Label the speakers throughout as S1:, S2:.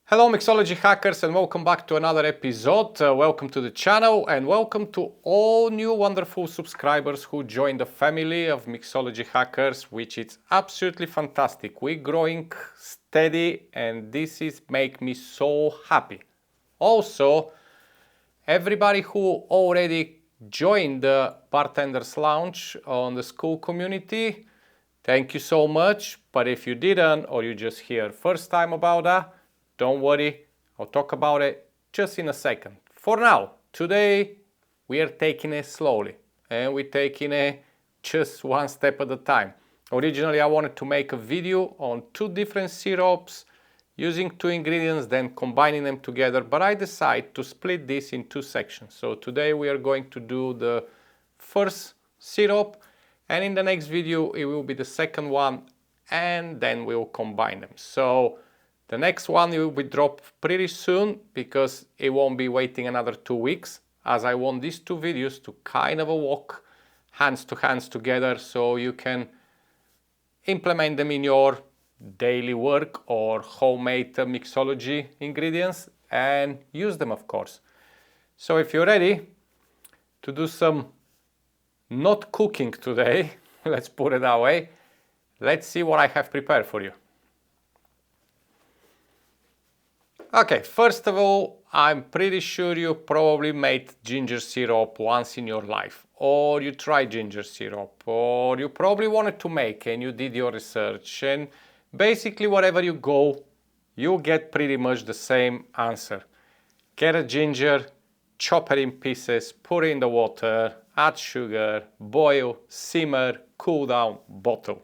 S1: Hello Mixology hackers and welcome back to another episode. Welcome to the channel and welcome to all new wonderful subscribers who joined the family of Mixology hackers, which is absolutely fantastic. We're growing steady and this is make me so happy. Also, everybody who already joined the Bartenders Lounge on the school community, thank you so much. But if you didn't or you just hear first time about that, don't worry, I'll talk about it just in a second. For now, today we are taking it slowly and we're taking it just one step at a time. Originally I wanted to make a video on two different syrups using two ingredients, then combining them together, but I decided to split this in two sections. So today we are going to do the first syrup and in the next video it will be the second one and then we'll combine them. So the next one will be dropped pretty soon because it won't be waiting another 2 weeks, as I want these two videos to kind of walk hands to hands together so you can implement them in your daily work or homemade mixology ingredients and use them, of course. So if you're ready to do some not cooking today, let's put it that way, let's see what I have prepared for you. Okay, first of all, I'm pretty sure you probably made ginger syrup once in your life, or you tried ginger syrup, or you probably wanted to make and you did your research, and basically wherever you go, you get pretty much the same answer. Get a ginger, chop it in pieces, put it in the water, add sugar, boil, simmer, cool down, bottle.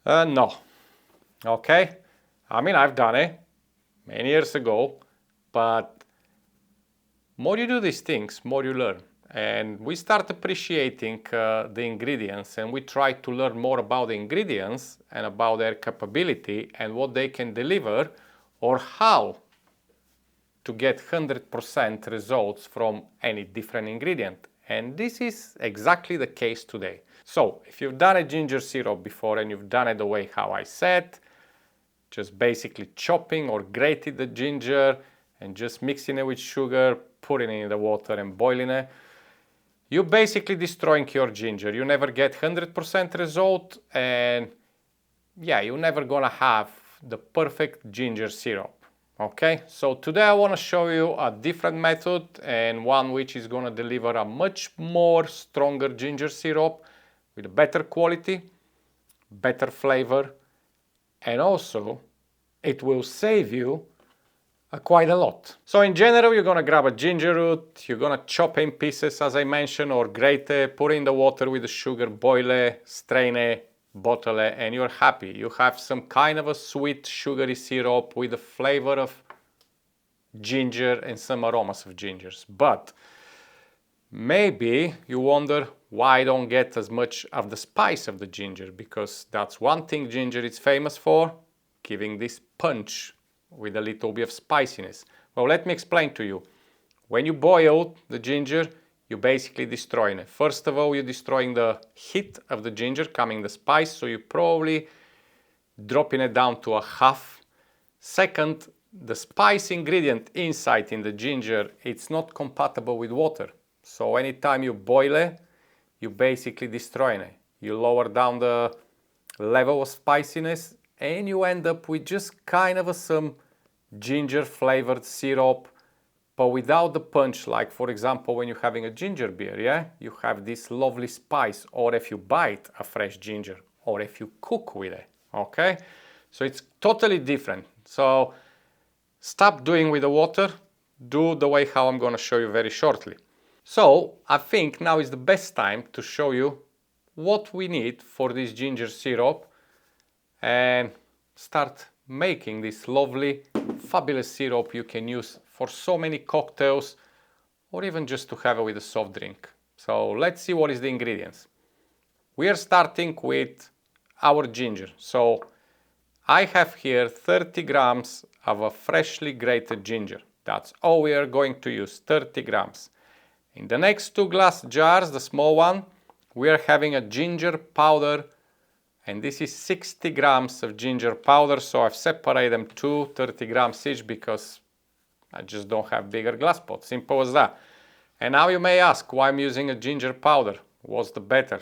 S1: No. Okay? I mean, I've done it many years ago, but more you do these things, more you learn. And we start appreciating the ingredients and we try to learn more about the ingredients and about their capability and what they can deliver or how to get 100% results from any different ingredient. And this is exactly the case today. So if you've done a ginger syrup before and you've done it the way how I said, just basically chopping or grating the ginger and just mixing it with sugar, putting it in the water and boiling it. You're basically destroying your ginger. You never get 100% result and yeah, you're never gonna have the perfect ginger syrup. Okay, so today I want to show you a different method and one which is gonna deliver a much more stronger ginger syrup with a better quality, better flavor, and also it will save you quite a lot. So in general, you're gonna grab a ginger root, you're gonna chop in pieces as I mentioned or grate it, put it in the water with the sugar, boil it, strain it, bottle it, and you're happy. You have some kind of a sweet sugary syrup with the flavor of ginger and some aromas of gingers. But maybe you wonder why I don't get as much of the spice of the ginger, because that's one thing ginger is famous for, giving this punch with a little bit of spiciness. Well, let me explain to you. When you boil the ginger, you're basically destroying it. First of all, you're destroying the heat of the ginger, coming the spice, so you're probably dropping it down to a half. Second, the spice ingredient inside in the ginger, it's not compatible with water. So anytime you boil it, you're basically destroying it. You lower down the level of spiciness and you end up with just kind of some ginger flavored syrup, but without the punch. Like for example, when you're having a ginger beer, yeah, you have this lovely spice, or if you bite a fresh ginger, or if you cook with it, okay? So it's totally different. So stop doing with the water, do the way how I'm gonna show you very shortly. So I think now is the best time to show you what we need for this ginger syrup and start making this lovely, fabulous syrup you can use for so many cocktails or even just to have it with a soft drink. So let's see what is the ingredients. We are starting with our ginger. So I have here 30 grams of a freshly grated ginger. That's all we are going to use, 30 grams. In the next two glass jars, the small one, we are having a ginger powder And this is 60 grams of ginger powder, so I've separated them to 30 grams each because I just don't have bigger glass pots. Simple as that. And now you may ask why I'm using a ginger powder. What's the better?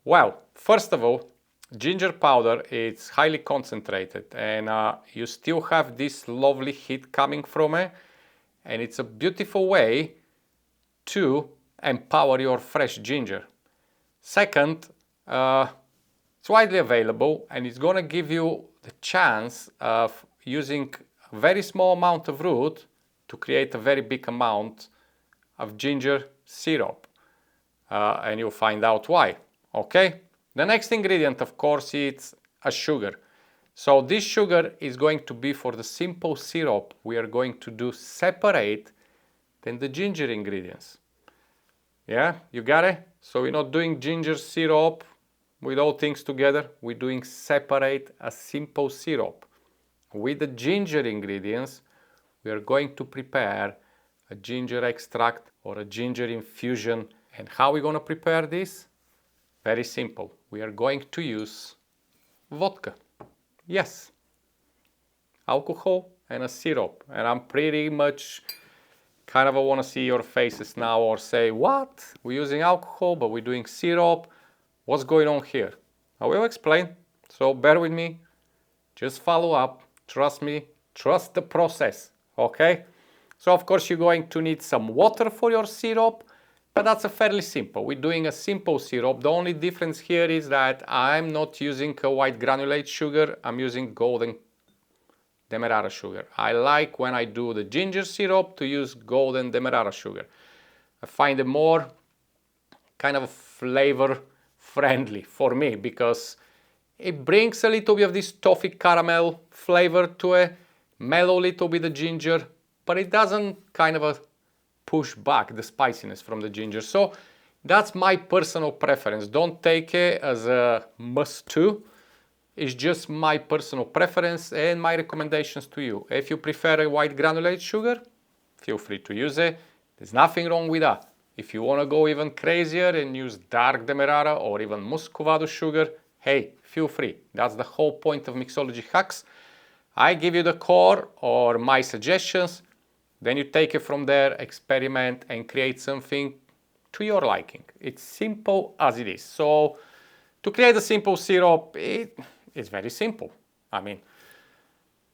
S1: Well, first of all, ginger powder is highly concentrated and you still have this lovely heat coming from it, and it's a beautiful way to empower your fresh ginger. Second, it's widely available and it's going to give you the chance of using a very small amount of root to create a very big amount of ginger syrup. And you'll find out why. Okay? The next ingredient, of course, is a sugar. So this sugar is going to be for the simple syrup we are going to do separate than the ginger ingredients. Yeah, you got it? So we're not doing ginger syrup with all things together. We're doing separate a simple syrup. With the ginger ingredients, we are going to prepare a ginger extract or a ginger infusion. And how are we going to prepare this? Very simple. We are going to use vodka. Yes. Alcohol and a syrup. And I'm pretty much kind of want to see your faces now or say, what? We're using alcohol, but we're doing syrup. What's going on here? I will explain. So bear with me. Just follow up. Trust me. Trust the process. Okay? So of course you're going to need some water for your syrup, but that's a fairly simple. We're doing a simple syrup. The only difference here is that I'm not using a white granulate sugar. I'm using golden demerara sugar. I like when I do the ginger syrup to use golden demerara sugar. I find it more kind of flavor friendly for me because it brings a little bit of this toffee caramel flavor to it, mellow a little bit the ginger, but it doesn't kind of push back the spiciness from the ginger. So that's my personal preference. Don't take it as a must-do. It's just my personal preference and my recommendations to you. If you prefer a white granulate sugar, feel free to use it. There's nothing wrong with that. If you want to go even crazier and use dark demerara or even muscovado sugar, hey, feel free. That's the whole point of Mixology Hacks. I give you the core or my suggestions, then you take it from there, experiment and create something to your liking. It's simple as it is. So to create a simple syrup, it's very simple. I mean,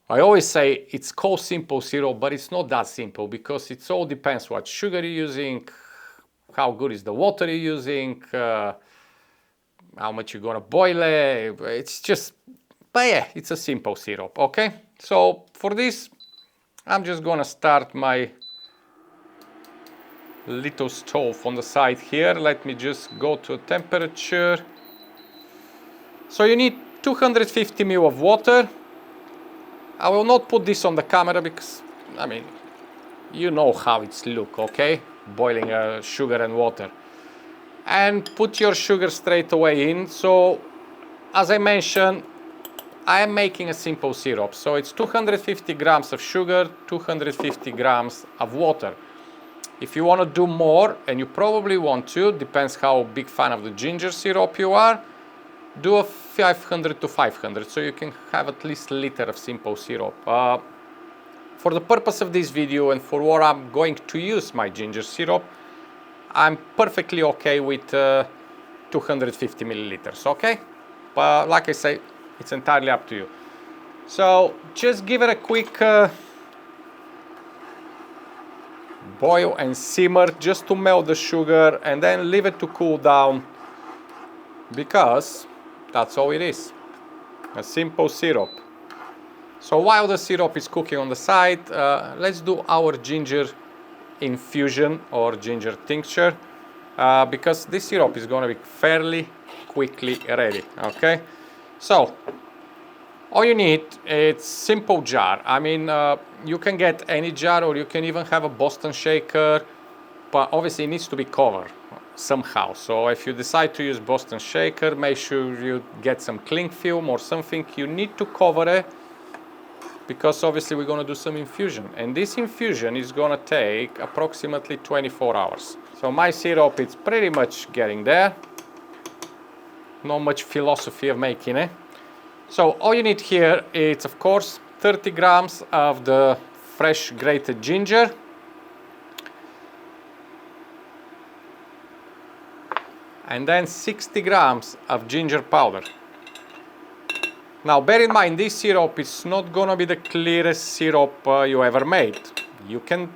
S1: I always say it's called simple syrup, but it's not that simple because it all depends what sugar you're using, how good is the water you're using, how much you're gonna boil it. It's just, but yeah, it's a simple syrup, okay? So for this, I'm just gonna start my little stove on the side here. Let me just go to a temperature. So you need 250 ml of water. I will not put this on the camera because, I mean, you know how it's look, okay? Boiling sugar and water. And put your sugar straight away in. So, as I mentioned, I am making a simple syrup. So it's 250 grams of sugar, 250 grams of water. If you want to do more, and you probably want to, depends how big fan of the ginger syrup you are, do a 500 to 500, so you can have at least a liter of simple syrup. For the purpose of this video and for what I'm going to use my ginger syrup, I'm perfectly okay with 250 milliliters, okay? But like I say, it's entirely up to you. So just give it a quick boil and simmer just to melt the sugar and then leave it to cool down because that's all it is, a simple syrup. So while the syrup is cooking on the side, let's do our ginger infusion or ginger tincture because this syrup is going to be fairly quickly ready, okay? So all you need is simple jar. I mean, you can get any jar or you can even have a Boston shaker, but obviously it needs to be covered somehow. So if you decide to use Boston shaker, make sure you get some cling film or something. You need to cover it because obviously we're going to do some infusion. And this infusion is going to take approximately 24 hours. So my syrup is pretty much getting there. not much philosophy of making it. So all you need here is, of course, 30 grams of the fresh grated ginger. And then 60 grams of ginger powder. Now bear in mind, this syrup is not gonna be the clearest syrup you ever made. You can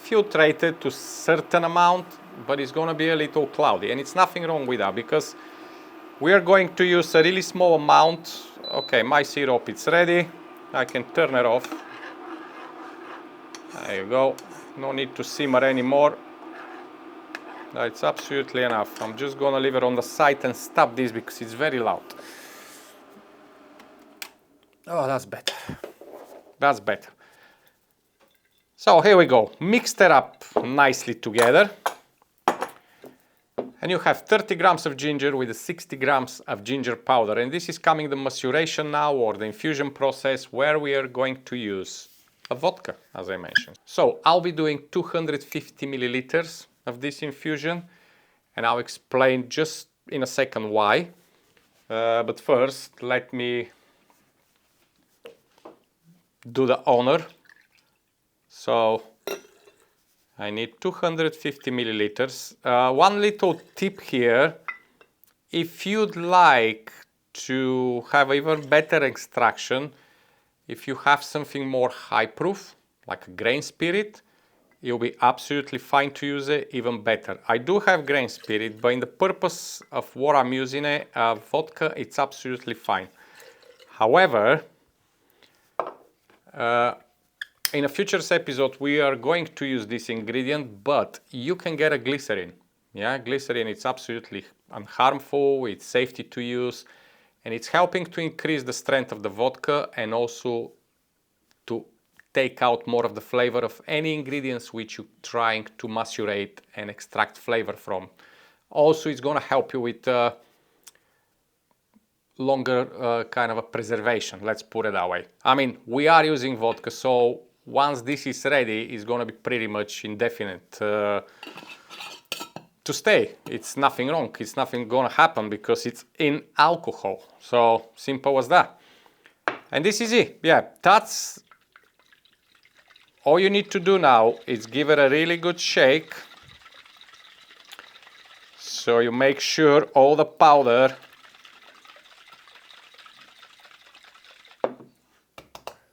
S1: filtrate it to a certain amount, but it's gonna be a little cloudy, and it's nothing wrong with that because we are going to use a really small amount. Okay, my syrup is ready. I can turn it off. There you go. No need to simmer anymore. It's absolutely enough. I'm just gonna leave it on the side and stop this because it's very loud. Oh, that's better. That's better. So here we go. Mixed it up nicely together. And you have 30 grams of ginger with 60 grams of ginger powder. And this is coming the maceration now, or the infusion process, where we are going to use a vodka, as I mentioned. So I'll be doing 250 milliliters of this infusion, and I'll explain just in a second why. But first, let me do the honor. So I need 250 milliliters. One little tip here: if you'd like to have even better extraction, if you have something more high proof, like a grain spirit, you'll be absolutely fine to use it, even better. I do have grain spirit, but in the purpose of what I'm using it, vodka, it's absolutely fine. However, in a future episode, we are going to use this ingredient, but you can get a glycerin. Yeah, glycerin, it's absolutely unharmful, it's safety to use, and it's helping to increase the strength of the vodka and also to take out more of the flavor of any ingredients which you're trying to macerate and extract flavor from. Also, it's going to help you with longer kind of a preservation, let's put it that way. I mean, we are using vodka, so once this is ready, it's going to be pretty much indefinite to stay. It's nothing wrong, it's nothing going to happen because it's in alcohol. So simple as that. And this is it. Yeah, that's all you need to do now is give it a really good shake. So you make sure all the powder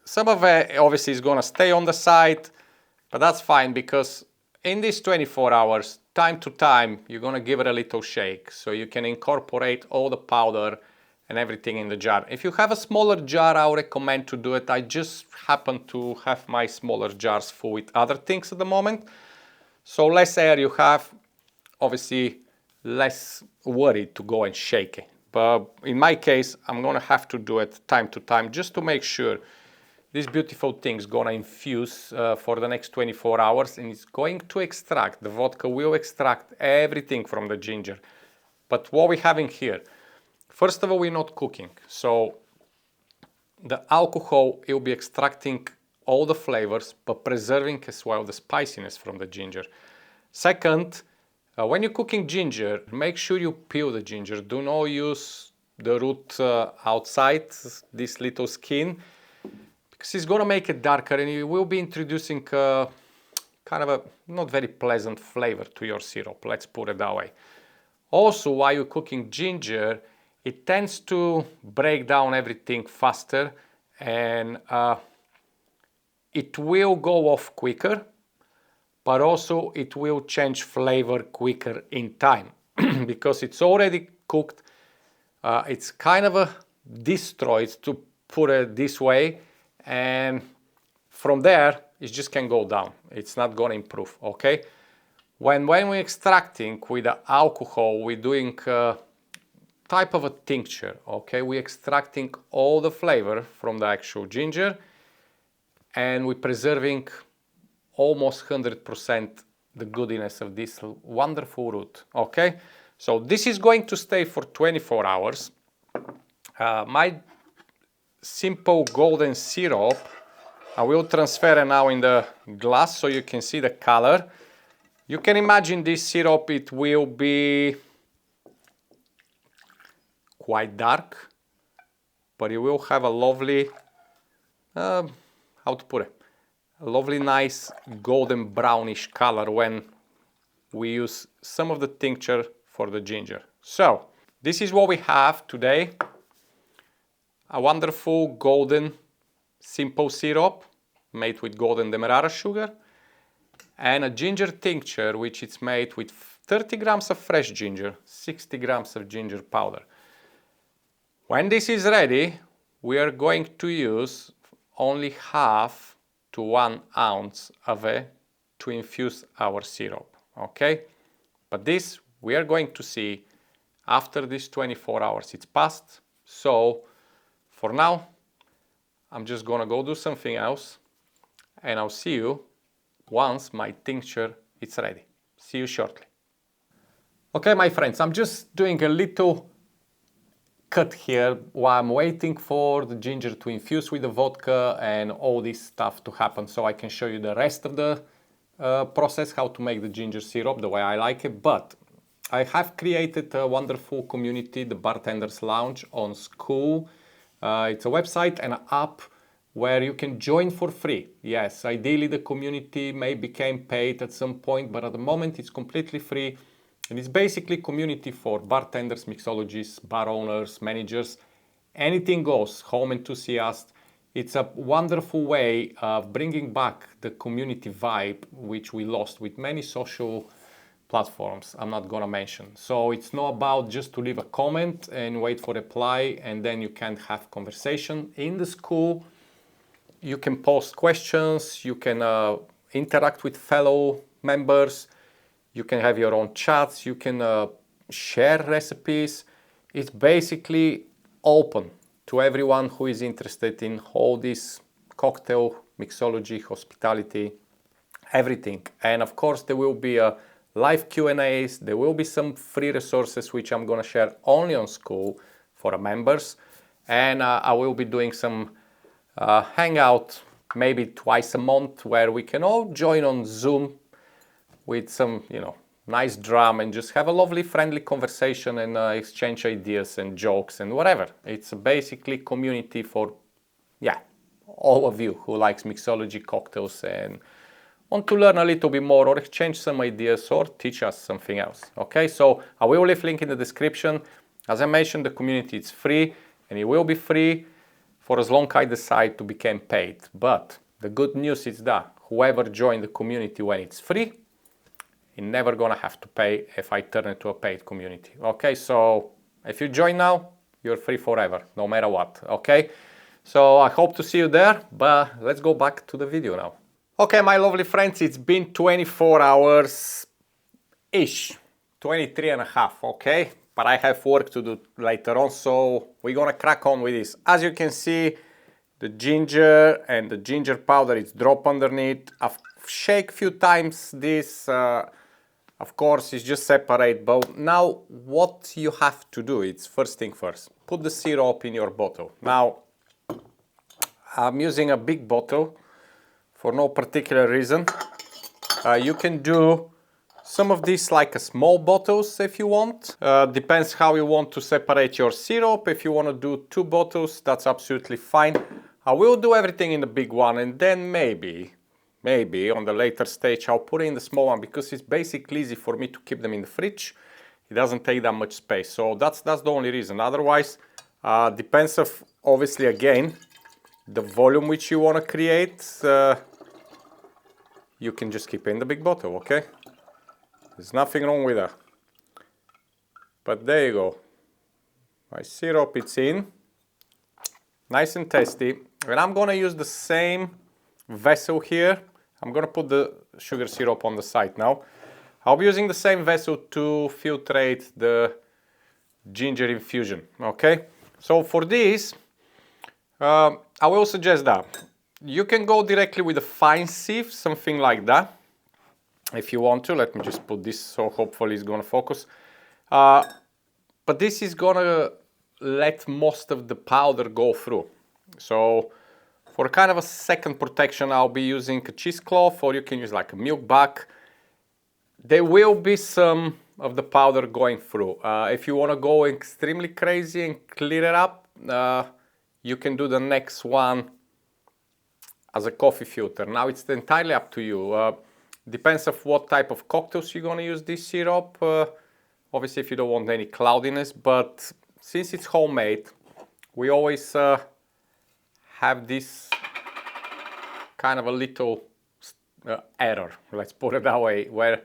S1: some of it obviously is going to stay on the side, but that's fine because in these 24 hours, time to time, you're going to give it a little shake so you can incorporate all the powder and everything in the jar. If you have a smaller jar, I would recommend to do it. I just happen to have my smaller jars full with other things at the moment. So less air you have, obviously less worried to go and shake it. But in my case, I'm going to have to do it time to time just to make sure this beautiful thing is going to infuse for the next 24 hours, and it's going to extract, the vodka will extract everything from the ginger. But what we're having here, first of all, we're not cooking. So the alcohol will be extracting all the flavors, but preserving as well the spiciness from the ginger. Second, when you're cooking ginger, make sure you peel the ginger. Do not use the root outside, this little skin, because it's going to make it darker and you will be introducing kind of a not very pleasant flavor to your syrup, let's put it that way. Also, while you're cooking ginger, it tends to break down everything faster and it will go off quicker, but also it will change flavor quicker in time because it's already cooked. It's kind of destroyed, to put it this way, and from there it just can go down. It's not going to improve, okay? When we're extracting with the alcohol, we're doing type of a tincture, okay? We're extracting all the flavor from the actual ginger and we're preserving almost 100% the goodness of this wonderful root, okay? So this is going to stay for 24 hours. My simple golden syrup, I will transfer it now in the glass so you can see the color. You can imagine this syrup, it will be quite dark, but it will have a lovely, how to put it, a lovely nice golden brownish color when we use some of the tincture for the ginger. So this is what we have today. A wonderful golden simple syrup made with golden demerara sugar, and a ginger tincture which is made with 30 grams of fresh ginger, 60 grams of ginger powder. When this is ready, we are going to use only half to 1 ounce of it to infuse our syrup, okay? But this we are going to see after this 24 hours it's passed. So for now, I'm just gonna go do something else, and I'll see you once my tincture is ready. See you shortly. Okay, my friends, I'm just doing a little cut here while I'm waiting for the ginger to infuse with the vodka and all this stuff to happen, so I can show you the rest of the process, how to make the ginger syrup the way I like it. But I have created a wonderful community, the Bartenders Lounge on School. It's a website and an app where you can join for free. Yes, ideally the community may become paid at some point, but at the moment it's completely free. And it's basically community for bartenders, mixologists, bar owners, managers, anything goes, home enthusiasts. It's a wonderful way of bringing back the community vibe, which we lost with many social platforms I'm not gonna mention. So it's not about just to leave a comment and wait for reply and then you can't have conversation. In the school, you can post questions, you can interact with fellow members, you can have your own chats, you can share recipes. It's basically open to everyone who is interested in all this cocktail, mixology, hospitality, everything. And of course there will be a live Q&As, there will be some free resources which I'm gonna share only on School for our members. And I will be doing some hangout maybe twice a month where we can all join on Zoom with some, nice drum and just have a lovely friendly conversation and exchange ideas and jokes and whatever. It's basically community for, all of you who likes mixology, cocktails and want to learn a little bit more or exchange some ideas or teach us something else. Okay, so I will leave link in the description. As I mentioned, the community is free and it will be free for as long as I decide to become paid. But the good news is that whoever joined the community when it's free, you're never gonna have to pay if I turn it to a paid community. Okay, so if you join now, you're free forever, no matter what. Okay, so I hope to see you there, but let's go back to the video now. Okay, my lovely friends, it's been 24 hours-ish, 23 and a half, okay? But I have work to do later on, so we're gonna crack on with this. As you can see, the ginger and the ginger powder is drop underneath. I've shake a few times this, of course, it's just separate. But now what you have to do, it's first thing first, put the syrup in your bottle. Now, I'm using a big bottle for no particular reason. You can do some of these like a small bottles if you want. Depends how you want to separate your syrup. If you want to do 2 bottles, that's absolutely fine. I will do everything in the big one and then maybe on the later stage I'll put it in the small one because it's basically easy for me to keep them in the fridge. It doesn't take that much space. So that's the only reason. Otherwise, depends of obviously again the volume which you want to create. You can just keep it in the big bottle, okay? There's nothing wrong with that. But there you go. My syrup, it's in. Nice and tasty. And I'm gonna use the same vessel here. I'm gonna put the sugar syrup on the side now. I'll be using the same vessel to filtrate the ginger infusion, okay? So for this, I will suggest that you can go directly with a fine sieve, something like that. If you want to, let me just put this so hopefully it's gonna focus. But this is gonna let most of the powder go through. So for kind of a second protection, I'll be using a cheesecloth or you can use like a milk bag. There will be some of the powder going through. If you want to go extremely crazy and clear it up, you can do the next one as a coffee filter. Now it's entirely up to you. Depends of what type of cocktails you're going to use this syrup. Obviously if you don't want any cloudiness, but since it's homemade, we always have this kind of a little error, let's put it that way, where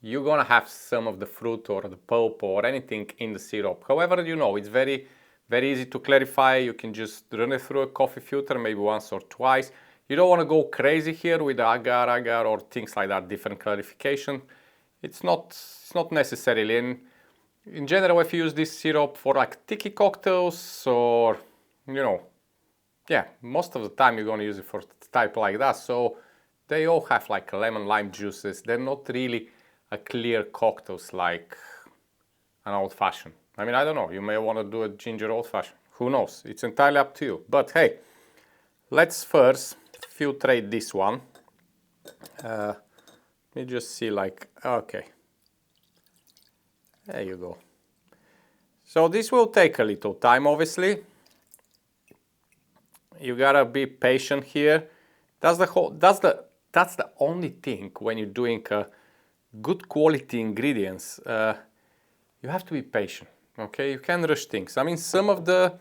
S1: you're gonna have some of the fruit or the pulp or anything in the syrup. However, you know, it's very easy to clarify. You can just run it through a coffee filter, maybe once or twice. You don't want to go crazy here with agar or things like that, different clarification. It's not necessarily. And in general, if you use this syrup for like tiki cocktails or, you know, yeah, most of the time you're gonna use it for type like that. So they all have like lemon lime juices. They're not really a clear cocktails like an old fashioned. I mean, I don't know, you may want to do a ginger old fashioned. Who knows? It's entirely up to you. But hey, let's first filtrate this one. Let me just see, like, okay. There you go. So this will take a little time, obviously. You gotta be patient here. That's the only thing when you're doing good quality ingredients. You have to be patient, okay? You can't rush things. I mean, some of the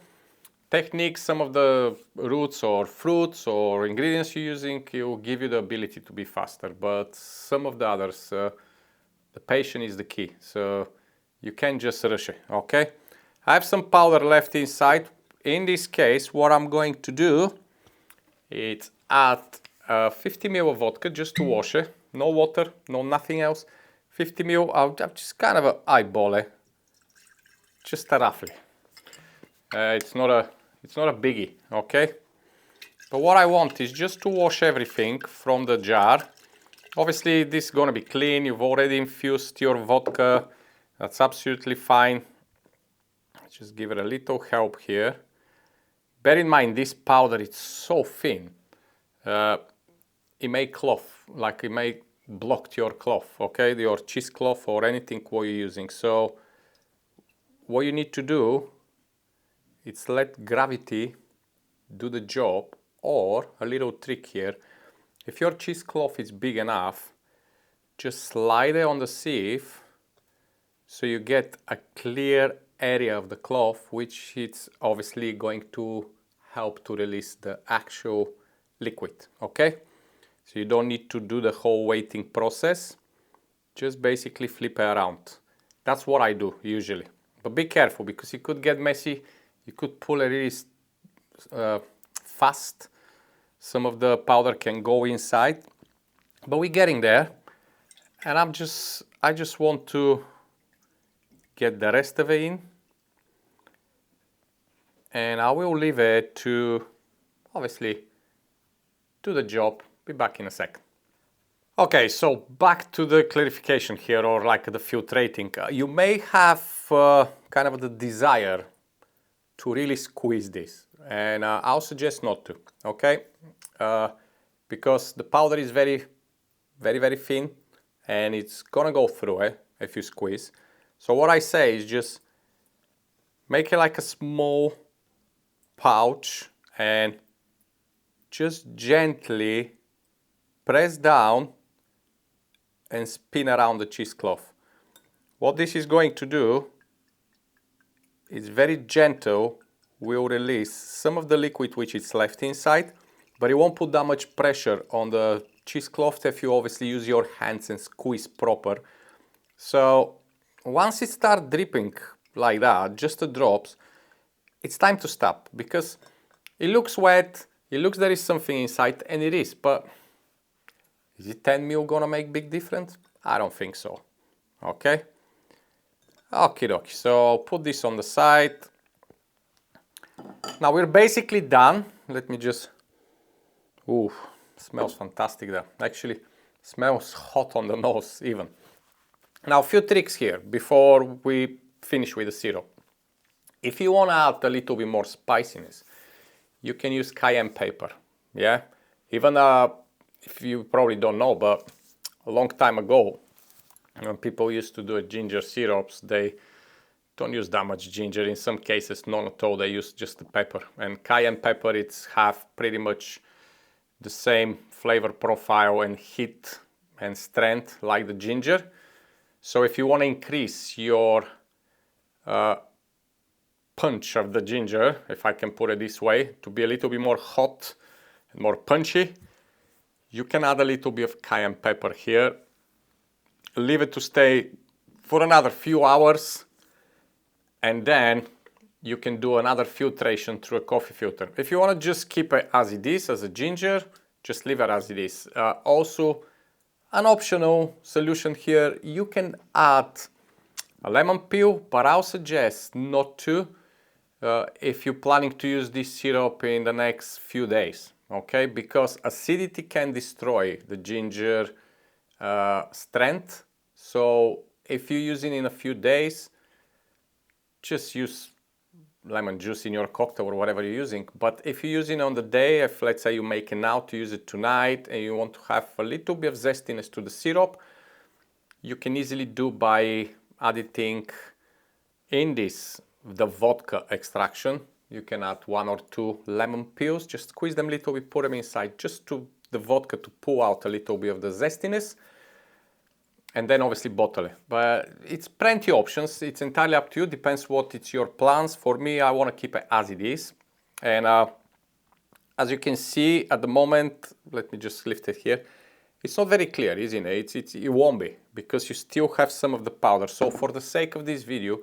S1: techniques, some of the roots or fruits or ingredients you're using, will give you the ability to be faster. But some of the others, the patience is the key. So you can't just rush it, okay? I have some powder left inside. In this case, what I'm going to do is add 50 ml of vodka just to wash it. No water, no nothing else. 50 ml, I'll just kind of eyeball it, just roughly. It's not a biggie, okay? But what I want is just to wash everything from the jar. Obviously, this is gonna be clean. You've already infused your vodka. That's absolutely fine. Just give it a little help here. Bear in mind, this powder is so thin. It may cloth, like it may block your cloth, okay? Your cheesecloth or anything what you're using. So what you need to do is let gravity do the job, or a little trick here. If your cheesecloth is big enough, just slide it on the sieve so you get a clear area of the cloth, which is obviously going to help to release the actual liquid, okay? So you don't need to do the whole waiting process. Just basically flip it around. That's what I do usually. But be careful, because it could get messy. You could pull it really fast. Some of the powder can go inside. But we're getting there. And I just want to get the rest of it in. And I will leave it to, obviously, do the job. Be back in a second. Okay, so back to the clarification here, or like the filtrating. You may have kind of the desire to really squeeze this, and I'll suggest not to, okay? Because the powder is very thin, and it's gonna go through it if you squeeze. So what I say is just make it like a small pouch and just gently press down and spin around the cheesecloth. What this is going to do is very gentle, will release some of the liquid which is left inside, but it won't put that much pressure on the cheesecloth if you obviously use your hands and squeeze proper. So once it starts dripping like that, just the drops, it's time to stop, because it looks wet, it looks there is something inside, and it is, but is it 10 ml gonna make big difference? I don't think so. Okay? Okie dokie, so I'll put this on the side. Now we're basically done. Let me just, ooh, smells fantastic there. Actually, smells hot on the nose even. Now a few tricks here before we finish with the syrup. If you want to add a little bit more spiciness, you can use cayenne pepper, yeah? Even if you probably don't know, but a long time ago, When people used to do ginger syrups, they don't use that much ginger. In some cases, none at all. They use just the pepper. And cayenne pepper, it's have pretty much the same flavor profile and heat and strength like the ginger. So if you want to increase your punch of the ginger, if I can put it this way, to be a little bit more hot and more punchy, you can add a little bit of cayenne pepper here. Leave it to stay for another few hours, and then you can do another filtration through a coffee filter. If you want to just keep it as it is, as a ginger, just leave it as it is. Also, an optional solution here, you can add a lemon peel, but I'll suggest not to if you're planning to use this syrup in the next few days, okay? Because acidity can destroy the ginger strength. So if you're using it in a few days, just use lemon juice in your cocktail or whatever you're using. But if you're using on the day, if let's say you're making now to use it tonight and you want to have a little bit of zestiness to the syrup, you can easily do by adding in this the vodka extraction. You can add 1 or 2 lemon peels, just squeeze them a little bit, put them inside, just to the vodka to pull out a little bit of the zestiness, and then obviously bottle it. But it's plenty options. It's entirely up to you. Depends what it's your plans. For me, I want to keep it as it is. And as you can see at the moment, let me just lift it here. It's not very clear, isn't it? It won't be, because you still have some of the powder. So for the sake of this video,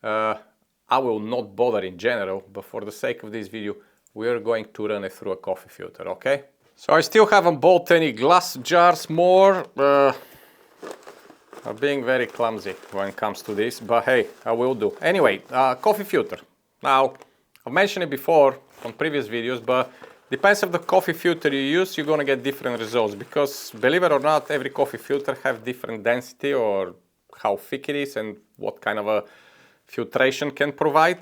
S1: I will not bother in general, but for the sake of this video, we are going to run it through a coffee filter, okay? So I still haven't bought any glass jars more. I'm being very clumsy when it comes to this, but hey, I will do. Anyway, coffee filter. Now, I've mentioned it before on previous videos, but depends on the coffee filter you use, you're gonna get different results, because believe it or not, every coffee filter have different density or how thick it is and what kind of a filtration can provide.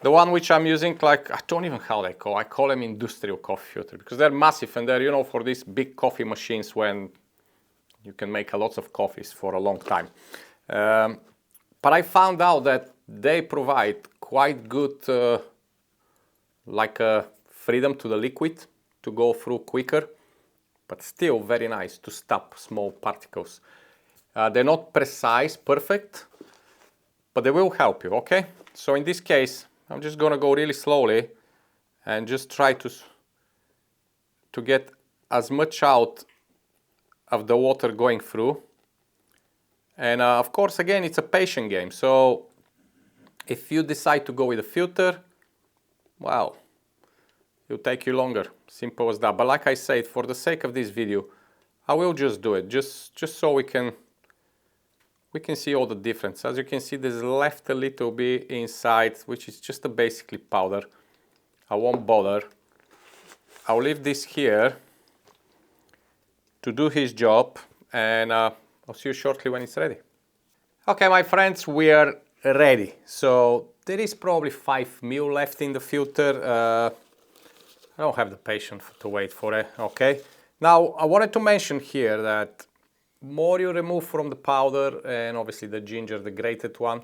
S1: The one which I'm using, like, I don't even know how they call. I call them industrial coffee filter, because they're massive and they're, you know, for these big coffee machines when you can make a lots of coffees for a long time. But I found out that they provide quite good freedom to the liquid to go through quicker, but still very nice to stop small particles. They're not precise, perfect, but they will help you, okay? So in this case, I'm just gonna go really slowly and just try to get as much out of the water going through. And of course, again, it's a patient game. So if you decide to go with a filter, well, it'll take you longer. Simple as that. But like I said, for the sake of this video, I will just do it, just so we can see all the difference. As you can see, there's left a little bit inside, which is just a basically powder. I won't bother. I'll leave this here to do his job, and I'll see you shortly when it's ready. Okay, my friends, we are ready. So there is probably 5 ml left in the filter. I don't have the patience to wait for it, okay? Now, I wanted to mention here that more you remove from the powder, and obviously the ginger, the grated one,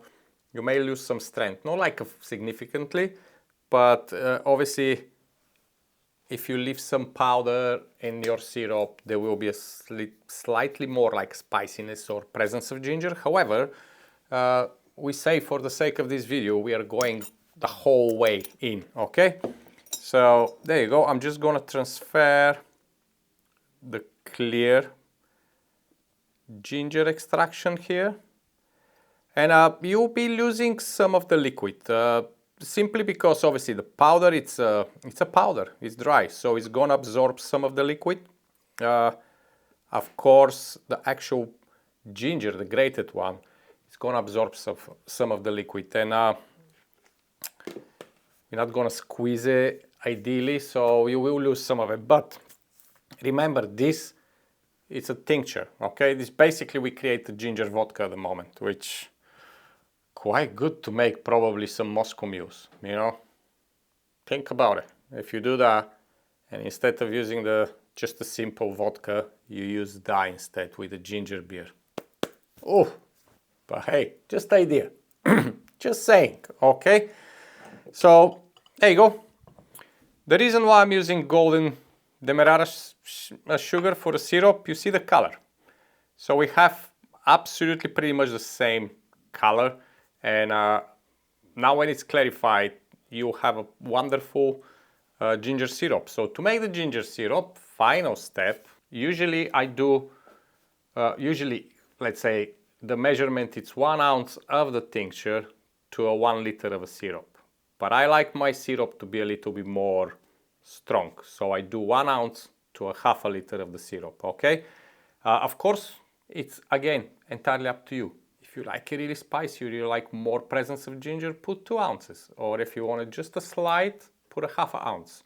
S1: you may lose some strength. Not like significantly, but obviously if you leave some powder in your syrup, there will be a slightly more like spiciness or presence of ginger. However, we say for the sake of this video, we are going the whole way in, okay? So there you go. I'm just gonna transfer the clear ginger extraction here, and you'll be losing some of the liquid. Simply because obviously the powder, it's a powder, it's dry, so it's gonna absorb some of the liquid. Of course, the actual ginger, the grated one, it's gonna absorb some of the liquid, and you're not gonna squeeze it ideally, so you will lose some of it. But remember, this it's a tincture, okay? This basically we create the ginger vodka at the moment, which quite good to make probably some Moscow mules, you know? Think about it. If you do that, and instead of using just a simple vodka, you use that instead with the ginger beer. Oh, but hey, just idea. Just saying, okay? So, there you go. The reason why I'm using golden demerara sugar for the syrup, you see the color. So we have absolutely pretty much the same color. And now when it's clarified, you have a wonderful ginger syrup. So to make the ginger syrup, final step, usually I do, let's say the measurement is 1 ounce of the tincture to a 1 liter of a syrup. But I like my syrup to be a little bit more strong. So I do 1 ounce to a half a liter of the syrup, okay? Of course, it's again entirely up to you. If you like it really spicy or you like more presence of ginger, put 2 ounces. Or if you want it just a slight, put a half an ounce.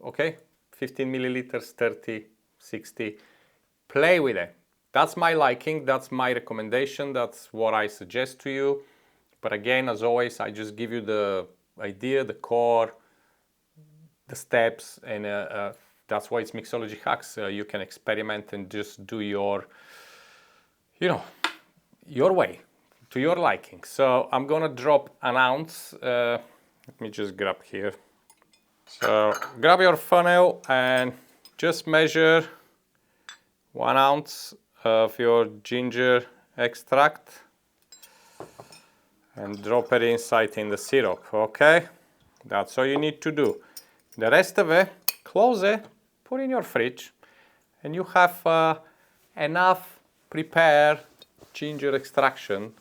S1: Okay, 15 milliliters, 30, 60. Play with it. That's my liking, that's my recommendation, that's what I suggest to you. But again, as always, I just give you the idea, the core, the steps, and that's why it's Mixology Hacks. You can experiment and just do your, your way, to your liking. So I'm gonna drop an ounce. Let me just grab here. So grab your funnel and just measure 1 ounce of your ginger extract and drop it inside in the syrup, okay? That's all you need to do. The rest of it, close it, put in your fridge, and you have enough prepared ginger extraction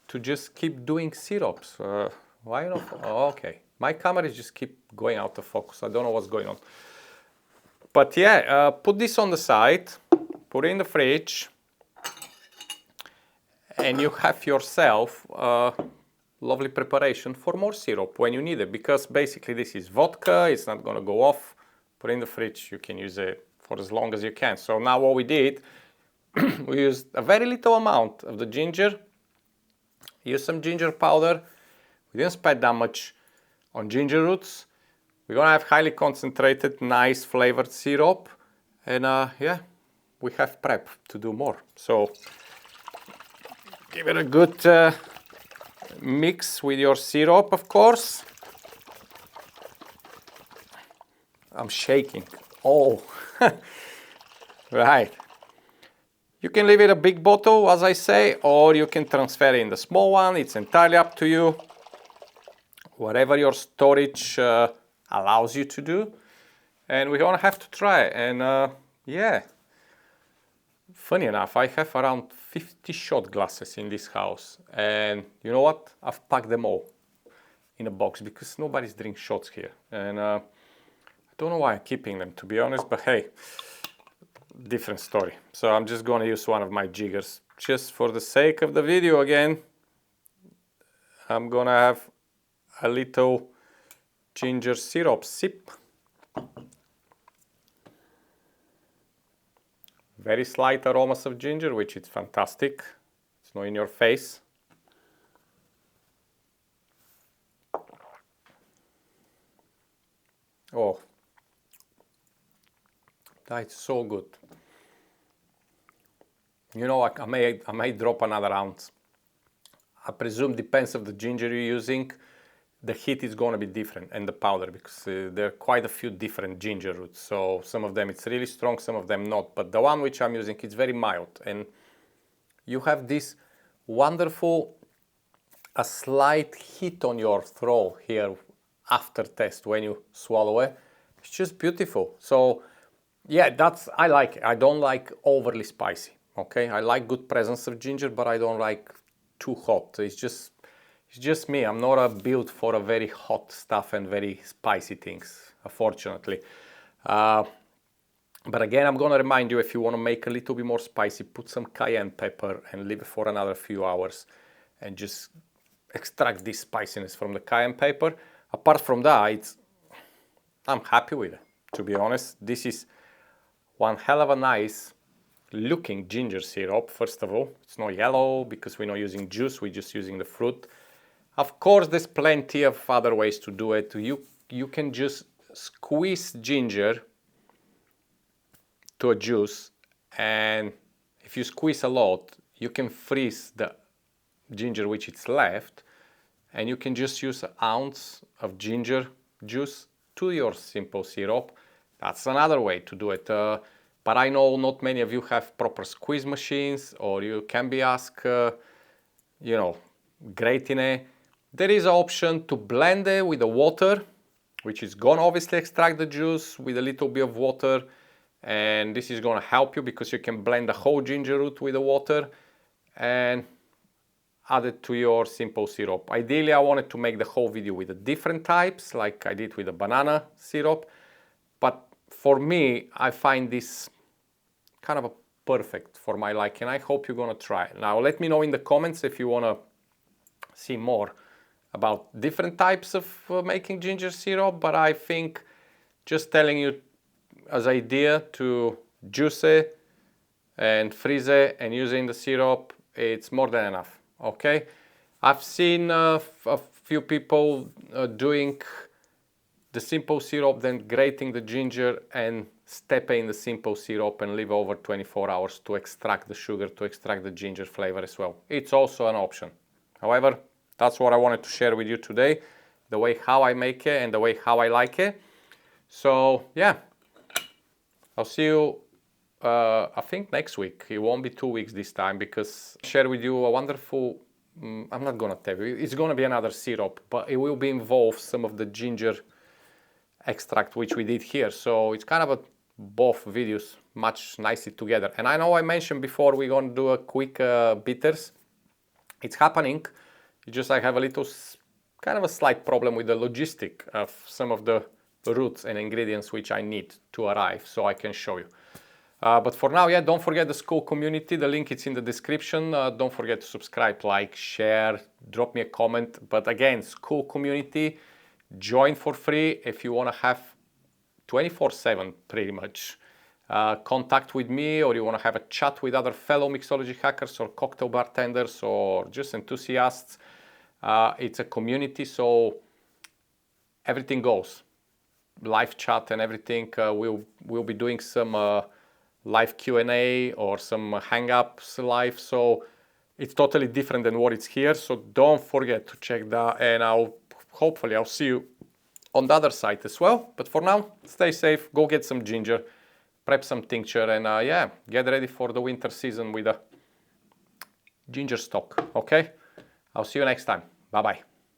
S1: to just keep doing syrups. Why not? Oh, okay, my camera is just keep going out of focus. I don't know what's going on. But yeah, put this on the side, put it in the fridge, and you have yourself a lovely preparation for more syrup when you need it, because basically this is vodka, it's not gonna go off. Put it in the fridge, you can use it for as long as you can. So now what we did, we used a very little amount of the ginger, used some ginger powder. We didn't spend that much on ginger roots. We're gonna have highly concentrated, nice flavored syrup, and yeah, we have prep to do more. So give it a good mix with your syrup, of course. I'm shaking. Oh, right. You can leave it a big bottle, as I say, or you can transfer it in the small one. It's entirely up to you. Whatever your storage allows you to do. And we're gonna have to try it. And yeah, funny enough, I have around 50 shot glasses in this house. And you know what? I've packed them all in a box because nobody's drinking shots here. And I don't know why I'm keeping them, to be honest, but hey, different story. So I'm just gonna use one of my jiggers. Just for the sake of the video again, I'm gonna have a little ginger syrup sip. Very slight aromas of ginger, which is fantastic. It's not in your face. Oh, that's so good. You know, I may drop another ounce. I presume depends of the ginger you're using. The heat is going to be different, and the powder, because there are quite a few different ginger roots. So some of them it's really strong, some of them not. But the one which I'm using, it's very mild, and you have this wonderful, a slight hit on your throat here after test when you swallow it. It's just beautiful. So yeah, I like it. I don't like overly spicy. Okay, I like good presence of ginger, but I don't like too hot. It's just me. I'm not built for a very hot stuff and very spicy things, unfortunately. But again, I'm gonna remind you, if you want to make a little bit more spicy, put some cayenne pepper and leave it for another few hours and just extract this spiciness from the cayenne pepper. Apart from that, I'm happy with it, to be honest. This is one hell of a nice looking ginger syrup. First of all, it's not yellow because we're not using juice, we're just using the fruit. Of course, there's plenty of other ways to do it. You can just squeeze ginger to a juice, and if you squeeze a lot, you can freeze the ginger which is left, and you can just use an ounce of ginger juice to your simple syrup. That's another way to do it. But I know not many of you have proper squeeze machines, or you can be asked, grating it. There is an option to blend it with the water, which is gonna obviously extract the juice with a little bit of water, and this is gonna help you because you can blend the whole ginger root with the water and add it to your simple syrup. Ideally, I wanted to make the whole video with the different types, like I did with the banana syrup, but for me, I find this kind of a perfect for my liking. I hope you're gonna try it. Now, let me know in the comments if you wanna see more about different types of making ginger syrup, but I think just telling you as idea to juice it and freeze it and use it in the syrup, it's more than enough, okay? I've seen a few people doing the simple syrup, then grating the ginger and stepping in the simple syrup and leave over 24 hours to extract the sugar, to extract the ginger flavor as well. It's also an option. However, that's what I wanted to share with you today, the way how I make it and the way how I like it. So yeah, I'll see you I think next week. It won't be 2 weeks this time, because I share with you a wonderful, I'm not gonna tell you, it's gonna be another syrup, but it will be involved some of the ginger extract which we did here. So it's kind of both videos much nicely together. And I know I mentioned before we're gonna do a quick bitters. It's happening. It's just I have a little, kind of a slight problem with the logistic of some of the roots and ingredients which I need to arrive, so I can show you. But for now, yeah, don't forget the school community. The link is in the description. Don't forget to subscribe, like, share, drop me a comment. But again, school community, join for free if you want to have 24/7 pretty much contact with me, or you want to have a chat with other fellow mixology hackers or cocktail bartenders or just enthusiasts. It's a community, so everything goes. Live chat and everything. We'll be doing some live Q&A or some hang-ups live, so it's totally different than what it's here. So don't forget to check that, and hopefully I'll see you on the other side as well. But for now, stay safe, go get some ginger, prep some tincture, and yeah, get ready for the winter season with a ginger stock, okay? I'll see you next time. Bye-bye.